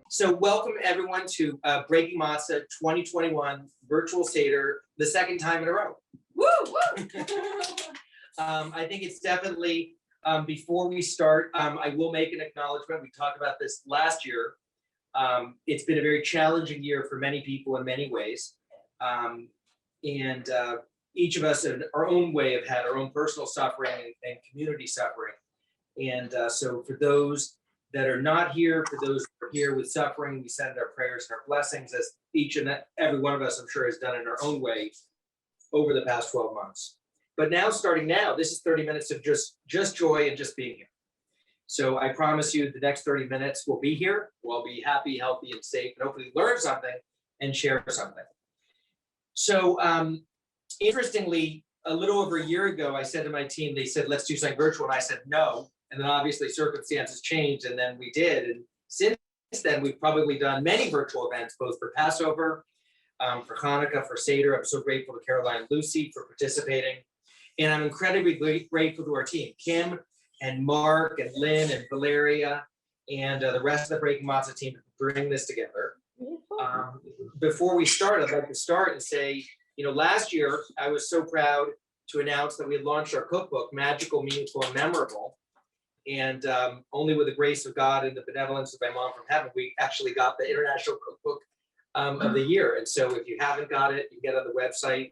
So welcome everyone to Breaking Matzo 2021 Virtual Seder, the second time in a row. Woo, woo. I think it's definitely, before we start, I will make an acknowledgement. We talked about this last year. It's been a very challenging year for many people in many ways. And each of us in our own way have had our own personal suffering and community suffering. And so for those that are not here, for those who are here with suffering, we send our prayers and our blessings, as each and every one of us, I'm sure, has done in our own way over the past 12 months. But now, starting now, this is 30 minutes of just joy and just being here. So I promise you the next 30 minutes we'll be here. We'll be happy, healthy, and safe, and hopefully learn something and share something. So interestingly, a little over a year ago, I said to my team, they said, let's do something virtual. And I said, no. And then obviously circumstances changed, and then we did. And since then, we've probably done many virtual events, both for Passover, for Hanukkah, for Seder. I'm so grateful to Caroline and Lucy for participating. And I'm incredibly grateful to our team, Kim and Mark and Lynn and Valeria and the rest of the Breaking Matzo team to bring this together. Before we start, I'd like to start and say, last year, I was so proud to announce that we had launched our cookbook, Magical, Meaningful, and Memorable. And only with the grace of God and the benevolence of my mom from heaven, we actually got the International Cookbook of the Year. And so if you haven't got it, you can get on the website.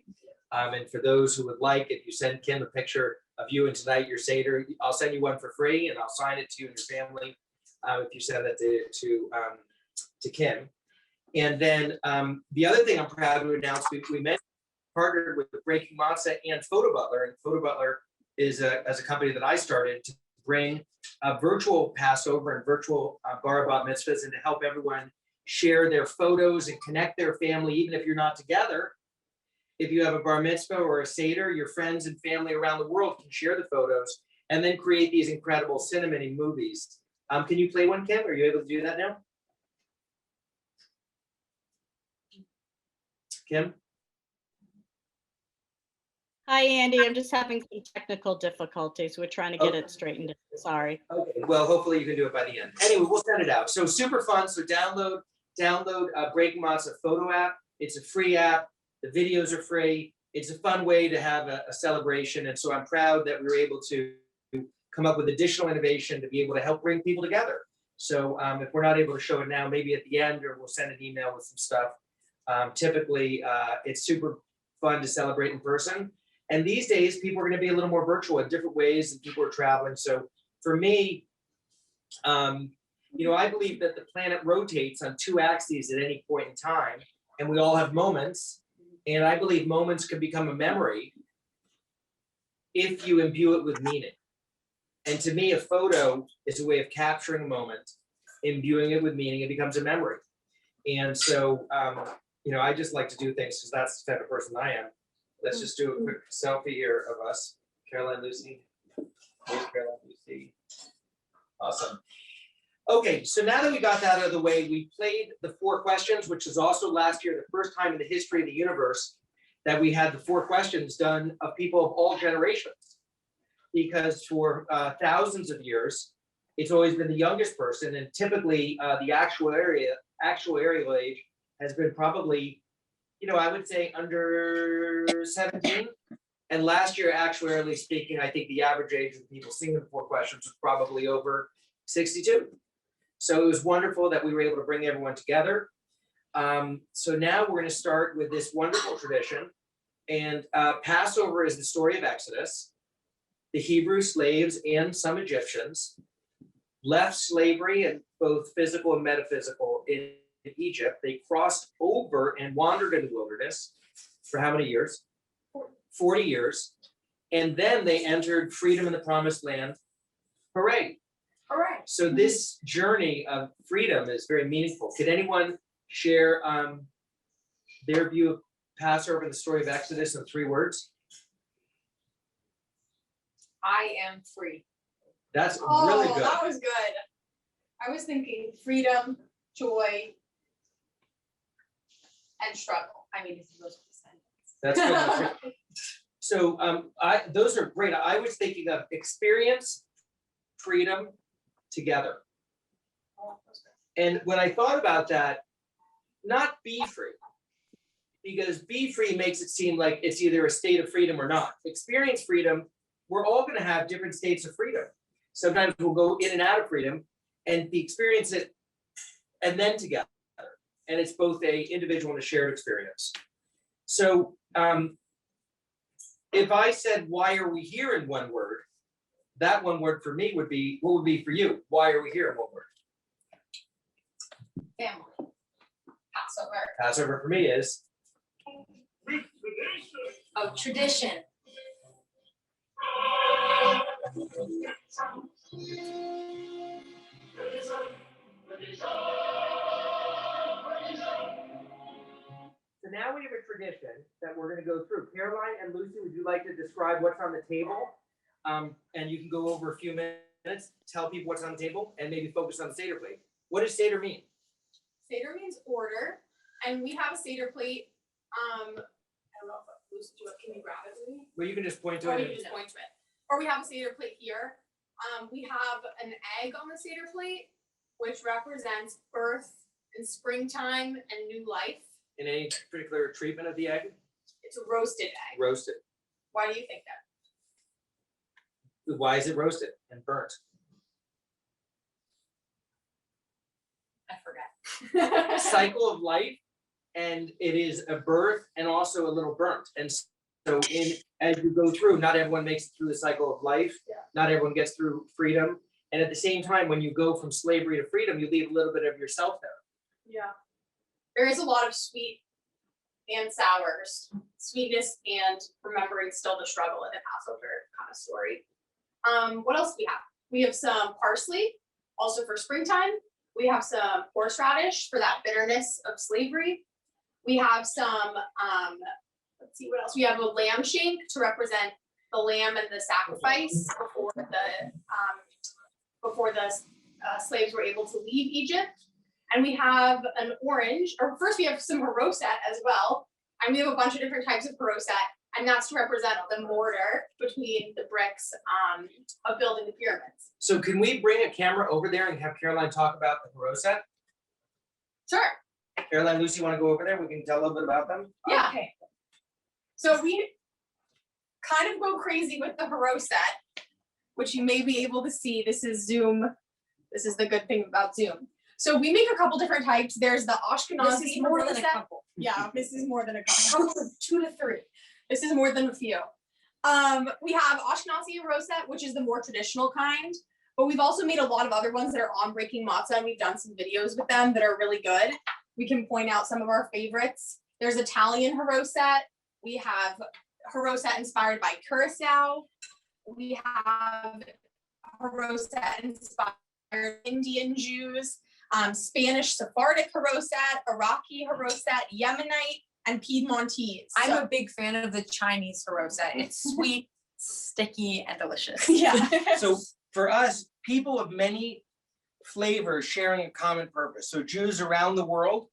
And for those who would like, if you send Kim a picture of you and tonight, your Seder, I'll send you one for free, and I'll sign it to you and your family if you send that to Kim. And then the other thing I'm proud to announce, we partnered with Breaking Matzo and Photo Butler. And Photo Butler is a company that I started to bring a virtual Passover and virtual bar bat mitzvahs, and to help everyone share their photos and connect their family, even if you're not together. If you have a bar mitzvah or a Seder, your friends and family around the world can share the photos and then create these incredible cinematic movies. Can you play one, Kim? Are you able to do that now? Kim? Hi, Andy. I'm just having some technical difficulties. We're trying to get it straightened out. Sorry. Okay. Well, hopefully you can do it by the end. Anyway, we'll send it out. So super fun. So download Breaking Matzo photo app. It's a free app. The videos are free. It's a fun way to have a celebration. And so I'm proud that we were able to come up with additional innovation to be able to help bring people together. So if we're not able to show it now, maybe at the end, or we'll send an email with some stuff. Typically, it's super fun to celebrate in person. And these days, people are going to be a little more virtual in different ways, and people are traveling. So for me, I believe that the planet rotates on two axes at any point in time, and we all have moments. And I believe moments can become a memory if you imbue it with meaning. And to me, a photo is a way of capturing a moment, imbuing it with meaning, it becomes a memory. And so, I just like to do things because that's the type of person I am. Let's just do a quick selfie here of us. Caroline, Lucy. Here's Caroline, Lucy. Awesome. Okay, so now that we got that out of the way, we played the 4 questions, which was also last year the first time in the history of the universe that we had the 4 questions done of people of all generations. Because for thousands of years, it's always been the youngest person, and typically the actuarial age has been probably, I would say under 17. And last year, actuarially speaking, I think the average age of the people seeing the 4 questions was probably over 62. So it was wonderful that we were able to bring everyone together. So now we're going to start with this wonderful tradition. And Passover is the story of Exodus. The Hebrew slaves and some Egyptians left slavery, and both physical and metaphysical, in Egypt. They crossed over and wandered in the wilderness for how many years? 40 years. And then they entered freedom in the promised land. Hooray. Hooray. So this journey of freedom is very meaningful. Could anyone share their view of Passover and the story of Exodus in 3 words? I am free. That's really good. That was good. I was thinking freedom, joy, and struggle. I mean, those are the sentences. That's good. So those are great. I was thinking of experience, freedom, together. And when I thought about that, not be free, because be free makes it seem like it's either a state of freedom or not. Experience freedom, we're all going to have different states of freedom. Sometimes we'll go in and out of freedom and experience it and then together. And it's both a individual and a shared experience. So if I said, why are we here in one word, that one word for me would be, what would be for you? Why are we here in one word? Family. Passover. Passover for me is Oh, tradition. So now we have a tradition that we're going to go through. Caroline and Lucy, would you like to describe what's on the table? And you can go over a few minutes, tell people what's on the table, and maybe focus on the Seder plate. What does Seder mean? Seder means order, and we have a Seder plate. I don't know if Lucy, can you grab it with me? Well, you can just point to Or it. you just point to it. Or we have a Seder plate here. We have an egg on the Seder plate, which represents birth and springtime and new life. In any particular treatment of the egg? It's a roasted egg. Roasted. Why do you think that? Why is it roasted and burnt? I forget. Cycle of life, and it is a birth and also a little burnt. And so as you go through, not everyone makes it through the cycle of life. Yeah. Not everyone gets through freedom. And at the same time, when you go from slavery to freedom, you leave a little bit of yourself there. Yeah. There is a lot of sweet and sours, sweetness and remembering still the struggle in the Passover kind of story. What else do we have? We have some parsley, also for springtime. We have some horseradish for that bitterness of slavery. We have some, let's see what else. We have a lamb shank to represent the lamb and the sacrifice before the slaves were able to leave Egypt. And we have an orange, or first we have some haroset as well. And we have a bunch of different types of haroset, and that's to represent the mortar between the bricks of building the pyramids. So can we bring a camera over there and have Caroline talk about the haroset? Sure. Caroline, Lucy, want to go over there? We can tell a little bit about them? Yeah. Okay. So we kind of go crazy with the haroset, which you may be able to see. This is Zoom. This is the good thing about Zoom. So we make a couple different types. There's the Ashkenazi This is more than a haroset. couple. Yeah, this is more than a couple of 2 to 3. This is more than a few. We have Ashkenazi haroset, which is the more traditional kind, but we've also made a lot of other ones that are on breaking matzah, and we've done some videos with them that are really good. We can point out some of our favorites. There's Italian haroset. We have haroset inspired by Curacao. We have haroset inspired Indian Jews. Spanish Sephardic haroset, Iraqi haroset, Yemenite, and Piedmontese. I'm a big fan of the Chinese haroset. It's sweet, sticky, and delicious. Yeah. So for us, people of many flavors sharing a common purpose. So Jews around the world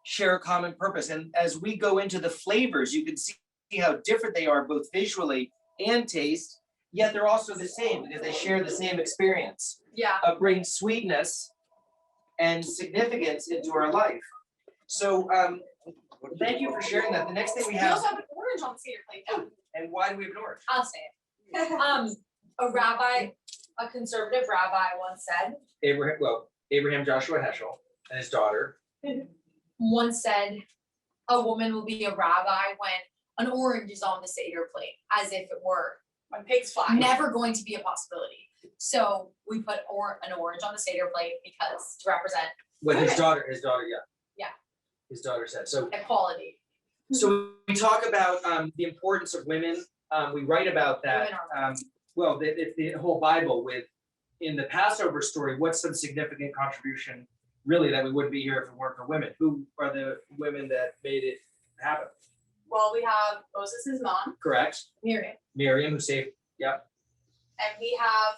share a common purpose. And as we go into the flavors, you can see how different they are, both visually and taste, yet they're also the same because they share the same experience Yeah. of bringing sweetness and significance into our life. So thank you for sharing that. The next thing we We have, also have an orange on the Seder plate now. and why do we have an orange? I'll say it. A conservative rabbi once said, Abraham Joshua Heschel and his daughter. a woman will be a rabbi when an orange is on the Seder plate, as if it were When pigs fly. never going to be a possibility. So we put an orange on the Seder plate because to represent With his Okay. daughter, yeah. Yeah. His daughter said, so equality. we talk about the importance of women. We write about that. Women It's the whole Bible with, in the Passover story, what's some significant contribution really that we wouldn't be here if it weren't for women? Who are the women that made it happen? Well, we have Moses' mom, Correct? Miriam, Miriam, who saved, and we have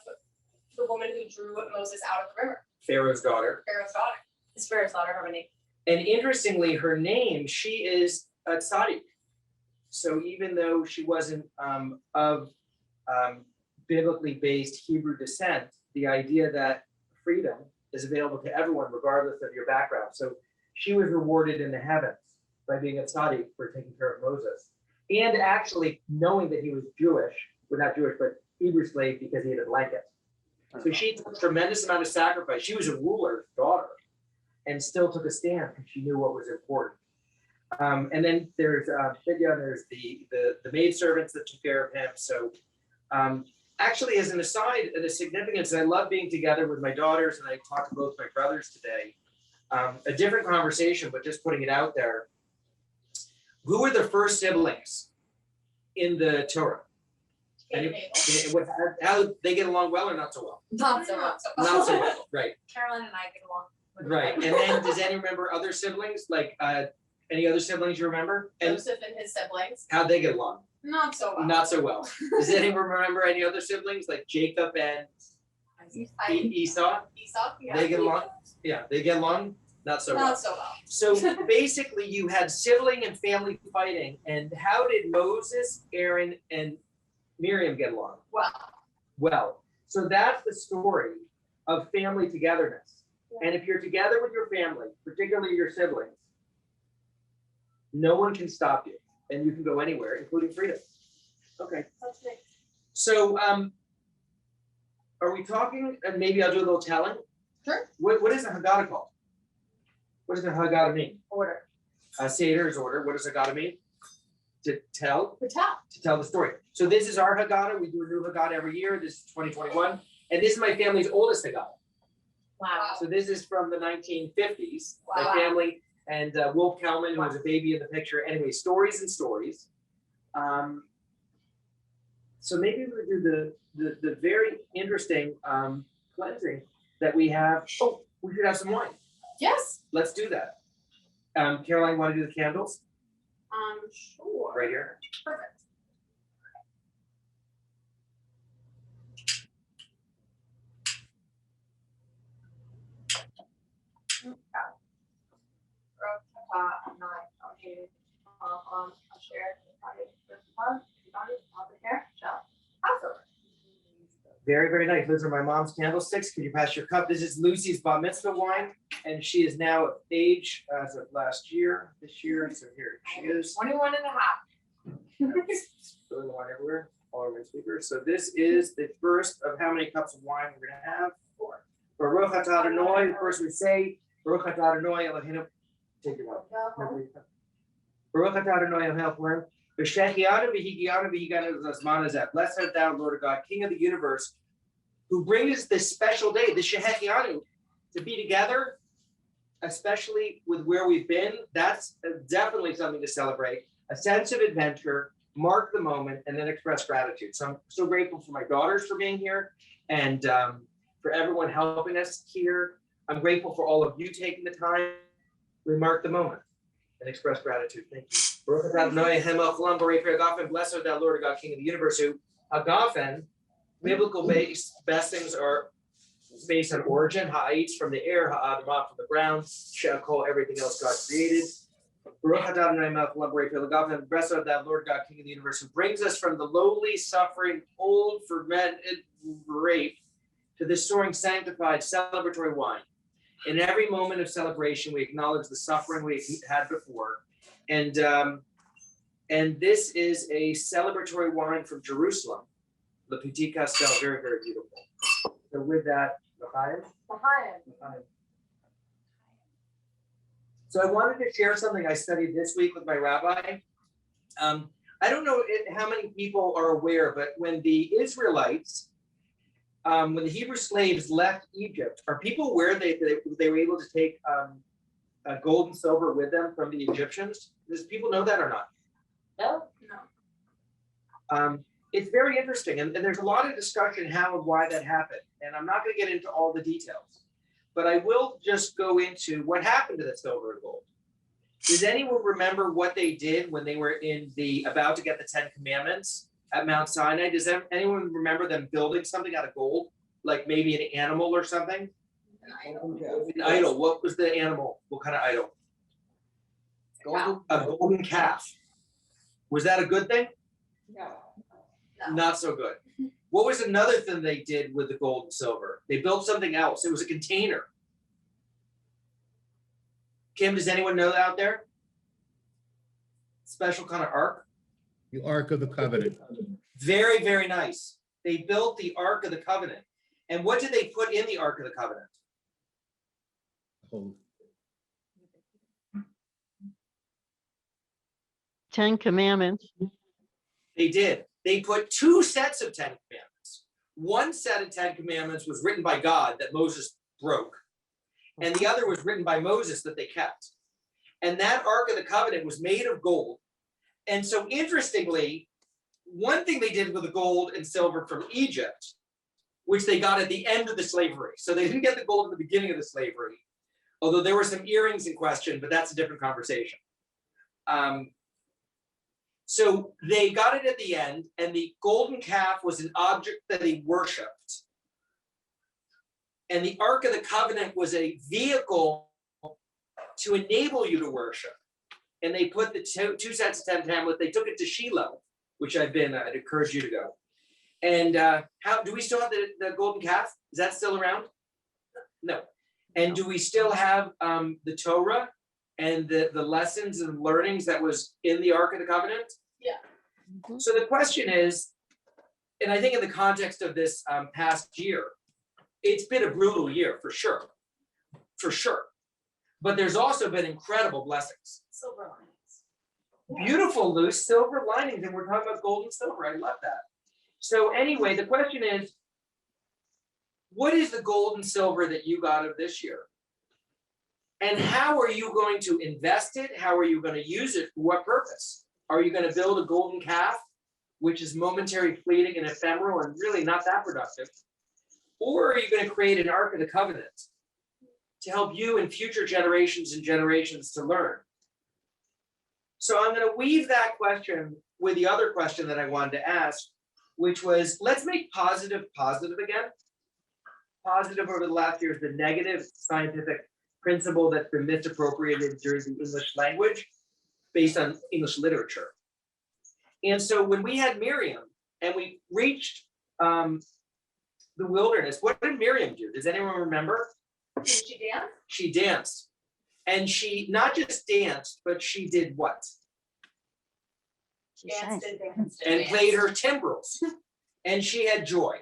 the woman who drew Moses out of the river, Pharaoh's daughter. Pharaoh's daughter. His Pharaoh's daughter, her name. And interestingly, her name, she is a tzaddik. So even though she wasn't of biblically based Hebrew descent, the idea that freedom is available to everyone regardless of your background. So she was rewarded in the heavens by being a tzaddik for taking care of Moses, and actually knowing that he was Jewish, well, not Jewish, but Hebrew slave because he had a blanket. So she took a tremendous amount of sacrifice. She was a ruler's daughter and still took a stand because she knew what was important. And then there's Fidya, there's the maidservants that took care of him. So actually, as an aside, and a significance, I love being together with my daughters, and I talked to both my brothers today. A different conversation, but just putting it out there. Who were the first siblings in the Torah? Cain and Abel. How they get along well or not so well? Not so much. Not so well, right. Carolyn and I get along. with Right, and each then does any remember other siblings, like any other siblings you remember? And Joseph and his siblings. how'd they get along? Not so well. Not so well. Does anyone remember any other siblings, like Jacob and Esau? Esau. Yeah. They get along? Yeah, they get along? Not so well. Not so well. So basically you had sibling and family fighting, and how did Moses, Aaron, and Miriam get along? Well. Well, so that's the story of family togetherness. And if you're together with your family, particularly your siblings, no one can stop you, and you can go anywhere, including freedom. Okay. That's nice. So, are we talking? And maybe I'll do a little telling. Sure. What is a Haggadah called? What does a Haggadah mean? Order. Seder is order. What does Haggadah mean? To tell. To tell. The story. So this is our Haggadah. We do a new Haggadah every year. This is 2021, and this is my family's oldest Haggadah. Wow. So this is from the 1950s. Wow. My family and Wolf Kelman, who was a baby in the picture. Anyway, stories and stories. So maybe we do the very interesting cleansing that we have. Oh, we should have some wine. Yes. Let's do that. Caroline, want to do the candles? Sure. Right here. Perfect. Very, very nice. Those are my mom's candlesticks. Could you pass your cup? This is Lucy's bar mitzvah wine, and she is now of age as of last year, this year. So here she is. 21 and a half. Spilling wine everywhere, all over my speakers. So this is the first of how many cups of wine we're gonna have? 4. Baruch atah Adonai. First we say Baruch atah Adonai Eloheinu. Take your wine. Baruch atah Adonai Eloheinu. V'shechianu v'higianu v'higanu l'zman hazeh. Blessed art thou, Lord of God, King of the universe, who brings this special day, the Shehechianu, to be together, especially with where we've been. That's definitely something to celebrate. A sense of adventure, mark the moment, and then express gratitude. So I'm so grateful for my daughters for being here, and for everyone helping us here. I'm grateful for all of you taking the time. We mark the moment and express gratitude. Thank you. Baruch atah Adonai Eloheinu melech haolam borei peri hagafen. Blessed art thou, Lord God, King of the universe, who hagafen, biblical best things are based on origin. Ha'itz from the air, ha'adamah from the ground, she'akol everything else God created. Baruch atah Adonai melech haolam borei peri hagafen. Blessed art thou, Lord God, King of the universe, who brings us from the lowly, suffering, old, fermented grape to this soaring, sanctified, celebratory wine. In every moment of celebration, we acknowledge the suffering we had before. And this is a celebratory wine from Jerusalem, Le Petit Castel, very, very beautiful. So with that, l'chaim. L'chaim. So I wanted to share something I studied this week with my rabbi. I don't know how many people are aware, but when the Israelites, when the Hebrew slaves left Egypt, are people aware they were able to take gold and silver with them from the Egyptians? Does people know that or not? No. It's very interesting, and there's a lot of discussion how and why that happened. And I'm not going to get into all the details, but I will just go into what happened to the silver and gold. Does anyone remember what they did when they were about to get the 10 Commandments at Mount Sinai? Does anyone remember them building something out of gold, like maybe an animal or something? An idol. What was the animal? What kind of idol? A golden calf. Was that a good thing? No. Not so good. What was another thing they did with the gold and silver? They built something else. It was a container. Kim, does anyone know that out there? Special kind of ark. The Ark of the Covenant. Very, very nice. They built the Ark of the Covenant. And what did they put in the Ark of the Covenant? Oh, 10 Commandments. They did. They put 2 sets of 10 commandments. One set of 10 commandments was written by God that Moses broke. And the other was written by Moses that they kept. And that Ark of the Covenant was made of gold. And so interestingly, one thing they did with the gold and silver from Egypt, which they got at the end of the slavery. So they didn't get the gold at the beginning of the slavery, although there were some earrings in question, but that's a different conversation. So they got it at the end, and the golden calf was an object that they worshipped. And the Ark of the Covenant was a vehicle to enable you to worship. And they put the two sets of 10 tablets, they took it to Shiloh, which I'd encourage you to go. And how do we still have the golden calf? Is that still around? No. And do we still have the Torah and the lessons and learnings that was in the Ark of the Covenant? Yeah. Mhm. So the question is, and I think in the context of this past year, it's been a brutal year for sure. But there's also been incredible blessings. Silver linings. Beautiful loose silver linings, and we're talking about gold and silver. I love that. So anyway, the question is, what is the gold and silver that you got of this year? And how are you going to invest it? How are you going to use it? For what purpose? Are you going to build a golden calf, which is momentary, fleeting, and ephemeral, and really not that productive? Or are you going to create an Ark of the Covenant to help you and future generations and generations to learn? So I'm going to weave that question with the other question that I wanted to ask, which was, let's make positive again. Positive over the last year is the negative scientific principle that's been misappropriated during the English language based on English literature. And so when we had Miriam and we reached the wilderness, what did Miriam do? Does anyone remember? Did she dance? She danced. And she not just danced, but she did what? She sang. And played her timbrels. And she had joy.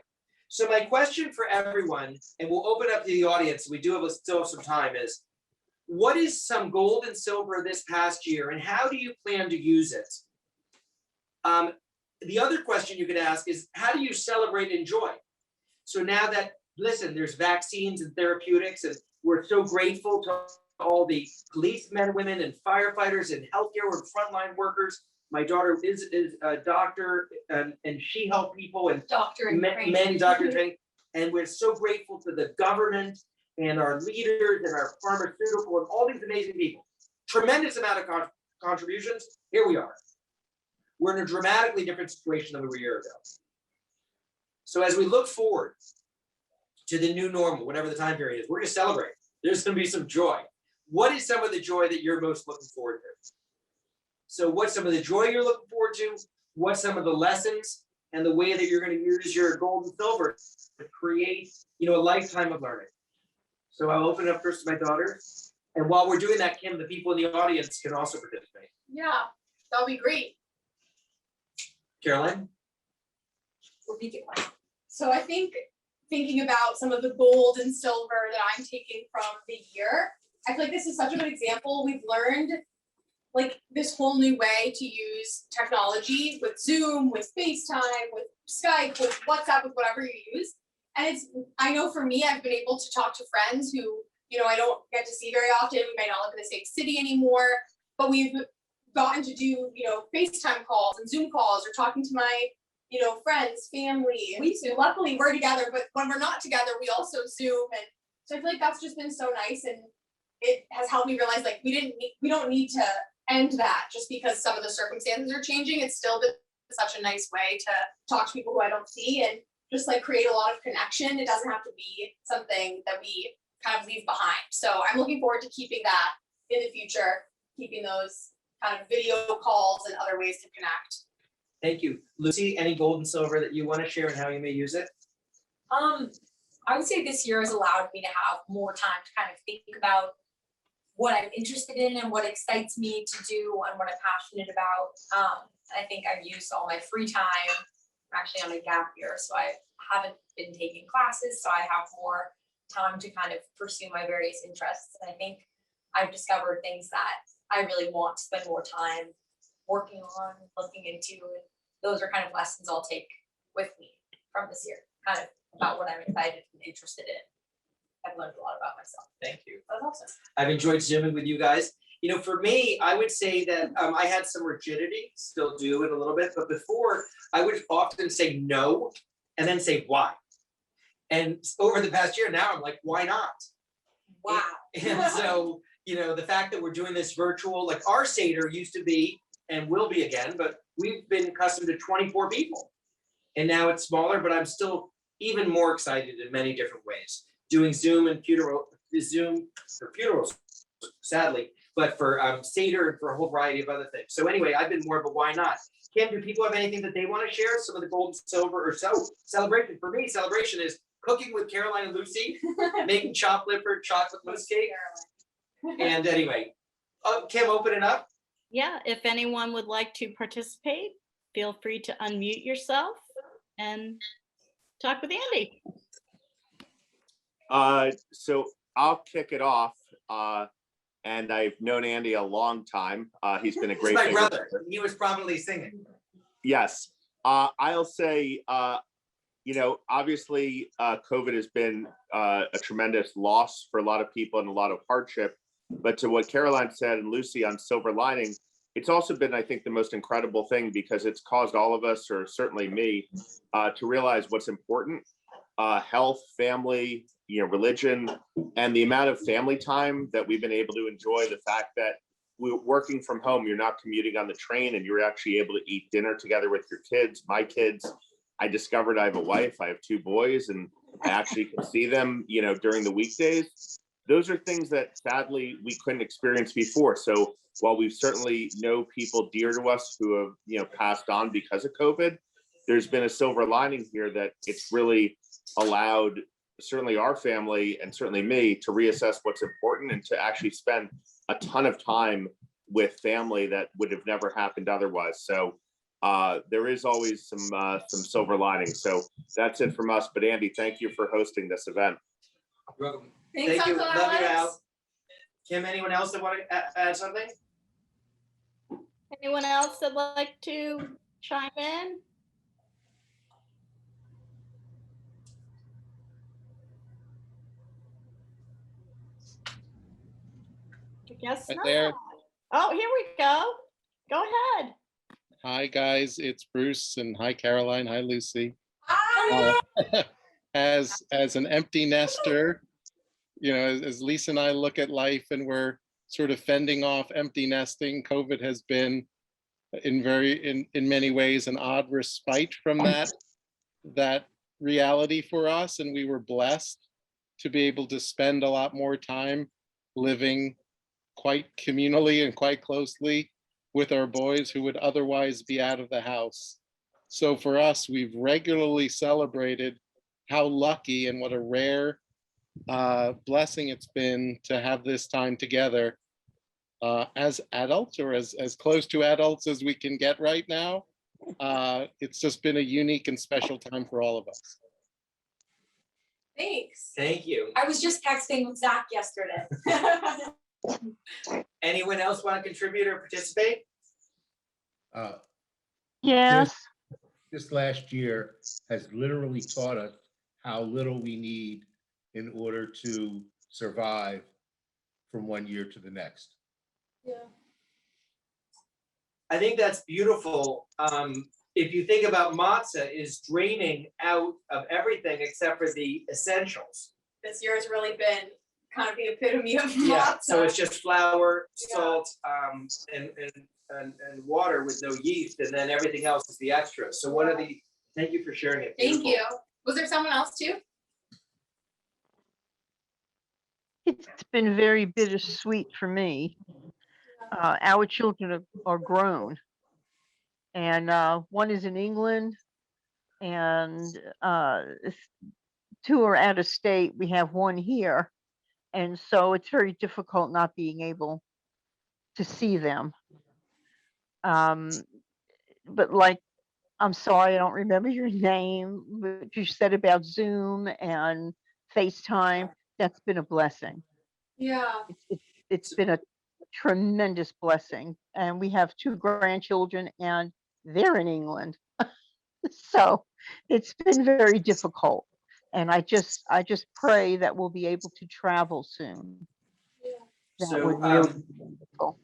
So my question for everyone, and we'll open up to the audience, we do have still some time, is what is some gold and silver this past year, and how do you plan to use it? The other question you could ask is, how do you celebrate and enjoy? So now that, listen, there's vaccines and therapeutics, and we're so grateful to all the policemen, women, and firefighters and healthcare and frontline workers. My daughter is a doctor, and she helped people, and Doctor and many doctor training. And we're so grateful to the government and our leaders and our pharmaceutical and all these amazing people. Tremendous amount of contributions. Here we are. We're in a dramatically different situation than we were a year ago. So as we look forward to the new normal, whatever the time period is, we're going to celebrate. There's going to be some joy. What is some of the joy that you're most looking forward to? So what's some of the joy you're looking forward to? What's some of the lessons and the way that you're going to use your gold and silver to create, a lifetime of learning? So I'll open it up first to my daughter. And while we're doing that, Kim, the people in the audience can also participate. Yeah, that'll be great. Caroline? Repeat the question. So I think thinking about some of the gold and silver that I'm taking from the year, I feel like this is such a good example. We've learned like this whole new way to use technology with Zoom, with FaceTime, with Skype, with WhatsApp, with whatever you use. And I know for me, I've been able to talk to friends who, I don't get to see very often. We might not live in the same city anymore, but we've gotten to do, FaceTime calls and Zoom calls or talking to my, friends, family. And luckily we're together, but when we're not together, we also Zoom. And so I feel like that's just been so nice. And it has helped me realize like we don't need to end that just because some of the circumstances are changing. It's still been such a nice way to talk to people who I don't see and just like create a lot of connection. It doesn't have to be something that we kind of leave behind. So I'm looking forward to keeping that in the future, keeping those kind of video calls and other ways to connect. Thank you. Lucy, any gold and silver that you want to share and how you may use it? I would say this year has allowed me to have more time to kind of think about what I'm interested in and what excites me to do and what I'm passionate about. I think I've used all my free time. I'm actually on a gap year, so I haven't been taking classes, so I have more time to kind of pursue my various interests. And I think I've discovered things that I really want to spend more time working on, looking into. And those are kind of lessons I'll take with me from this year, kind of about what I'm excited and interested in. I've learned a lot about myself. Thank you. That's awesome. I've enjoyed Zooming with you guys. You know, for me, I would say that I had some rigidity, still do it a little bit, but before I would often say no and then say why. And over the past year now, I'm like, why not? Wow. And so, you know, the fact that we're doing this virtual, like our Seder used to be and will be again, but we've been accustomed to 24 people. And now it's smaller, but I'm still even more excited in many different ways. Doing Zoom and Zoom for funerals, sadly, but for Seder and for a whole variety of other things. So anyway, I've been more of a why not. Kim, do people have anything that they want to share? Some of the gold and silver or so celebration. For me, celebration is cooking with Caroline and Lucy, making chopped liver chocolate mousse cake. And anyway, Kim, open it up. Yeah, if anyone would like to participate, feel free to unmute yourself and talk with Andy. So I'll kick it off. And I've known Andy a long time. He's been a He's great my singer. brother. He was probably singing. Yes. I'll say, you know, obviously COVID has been a tremendous loss for a lot of people and a lot of hardship. But to what Caroline said and Lucy on silver lining, it's also been, I think, the most incredible thing because it's caused all of us, or certainly me, to realize what's important. Health, family, you know, religion, and the amount of family time that we've been able to enjoy. The fact that we're working from home, you're not commuting on the train, and you're actually able to eat dinner together with your kids. My kids, I discovered I have a wife, I have 2 boys, and I actually can see them, you know, during the weekdays. Those are things that sadly we couldn't experience before. So while we certainly know people dear to us who have, you know, passed on because of COVID, there's been a silver lining here that it's really allowed certainly our family and certainly me to reassess what's important and to actually spend a ton of time with family that would have never happened otherwise. So there is always some silver lining. So that's it from us. But Andy, thank you for hosting this event. You're welcome. Thanks, Thank you. Uncle Love you, Al. Alex. Kim, anyone else that want to add something? Anyone else that'd like to chime in? I guess Right not. there. Oh, here we go. Go ahead. Hi, guys. It's Bruce, and hi, Caroline. Hi, Lucy. Hi. As an empty nester, you know, as Lisa and I look at life and we're sort of fending off empty nesting, COVID has been in many ways an odd respite from that reality for us, and we were blessed to be able to spend a lot more time living quite communally and quite closely with our boys who would otherwise be out of the house. So for us, we've regularly celebrated how lucky and what a rare blessing it's been to have this time together as adults, or as close to adults as we can get right now. It's just been a unique and special time for all of us. Thanks. Thank you. I was just texting with Zach yesterday. Anyone else want to contribute or participate? Yes, This last year has literally taught us how little we need in order to survive from one year to the next. Yeah. I think that's beautiful. If you think about matzah is draining out of everything except for the essentials. This year has really been kind of the epitome of Yeah, matzah. so it's just flour, Yeah. salt, and water with no yeast, and then everything else is the extra. So what are the, thank you for sharing it. Thank Beautiful. you. Was there someone else too? it's been very bittersweet for me. Our children are grown. and one is in England, and two are out of state. We have one here, and so it's very difficult not being able to see them. But like, I'm sorry, I don't remember your name, but you said about Zoom and FaceTime. That's been a blessing. Yeah. It's been a tremendous blessing. And we have two grandchildren, and they're in England. So it's been very difficult. And I just pray that we'll be able to travel soon. That So, would really be wonderful.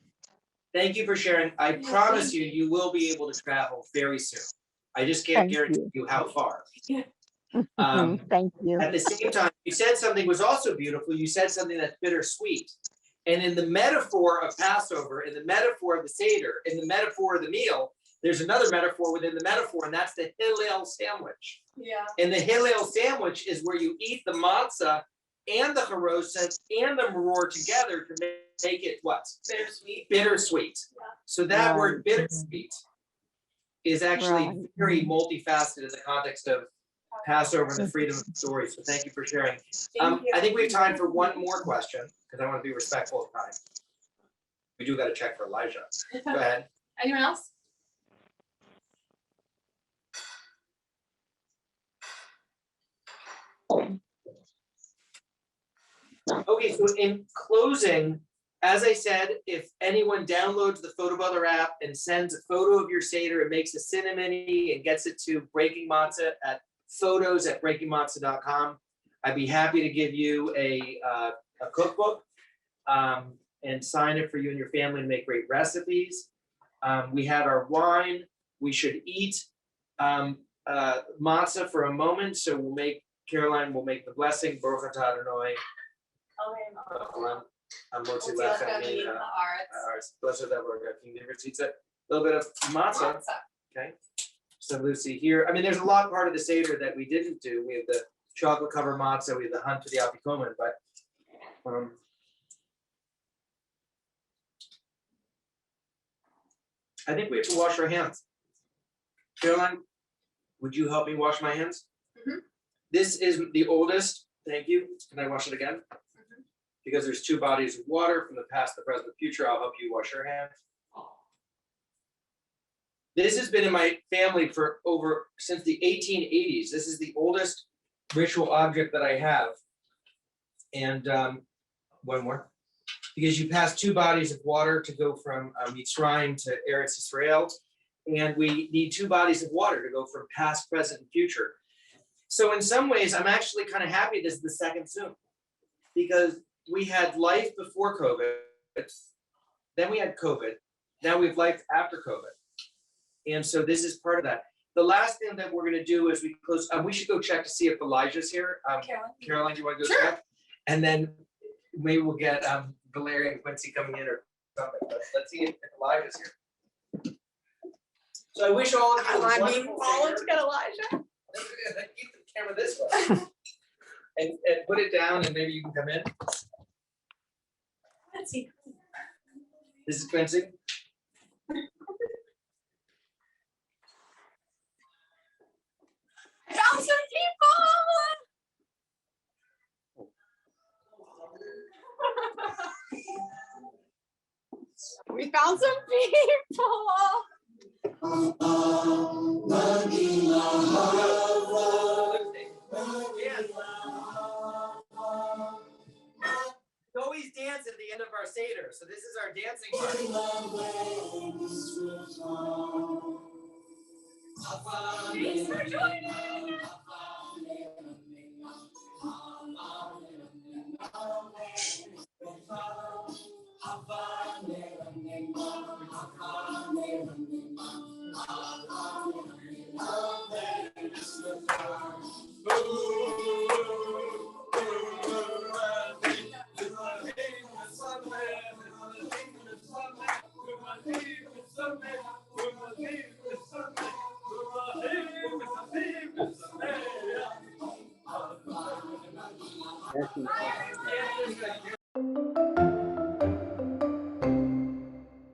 thank you for sharing. I Yeah, promise thank you, you will be able to travel very soon. I just can't Thank guarantee you. you how far. Mhm, thank you. At the same time, you said something was also beautiful. You said something that's bittersweet. And in the metaphor of Passover, in the metaphor of the Seder, in the metaphor of the meal, there's another metaphor within the metaphor, and that's the Hillel sandwich. Yeah. And the Hillel sandwich is where you eat the matzah and the haroset and the maror together to make it what? Bittersweet. Bittersweet. So that word Right. bittersweet is actually Right. very multifaceted in the context of Passover and the freedom of the story. So thank you for sharing. Thank you. I think we have time for one more question because I want to be respectful of time. We do got to check for Elijah. Go ahead. Anyone else? Okay, so in closing, as I said, if anyone downloads the Photo Butler app and sends a photo of your Seder and makes a cinnamony and gets it to Breaking Matzah at photos@breakingmatzah.com, I'd be happy to give you a cookbook and sign it for you and your family to make great recipes. We have our wine. We should eat matzah for a moment. So Caroline will make the blessing. Baruch atah Adonai. Motzi lechem min haaretz. Blessed that Lord God, King David eats a little bit of matzah. Okay. So Lucy here. I mean, there's a lot part of the Seder that we didn't do. We have the chocolate covered matzah. We have the hunt to the afikomen, but I think we have to wash our hands. Caroline, would you help me wash my hands? Mhm. This is the oldest. Thank you. Can I wash it again? Because there's two bodies of water from the past, the present, the future. I'll help you wash your hands. This has been in my family since the 1880s. This is the oldest ritual object that I have. And one more. Because you pass two bodies of water to go from Mitzrayim to Eretz Israel. And we need two bodies of water to go from past, present, and future. So in some ways, I'm actually kind of happy this is the second Zoom. Because we had life before COVID, then we had COVID, now we have life after COVID. And so this is part of that. The last thing that we're gonna do is we close, we should go check to see if Elijah's here. Caroline, do you wanna go check? And then maybe we'll get Valeria and Quincy coming in or something. Let's see if Elijah's here. So I wish all of you. Am I being wonderful followed to Seder. get Elijah? Keep the camera this way. And put it down and maybe you can come in. This is Quincy. I found some people. We found some people. We always dance at the end of our Seder, so this is our dancing part. Thanks for joining.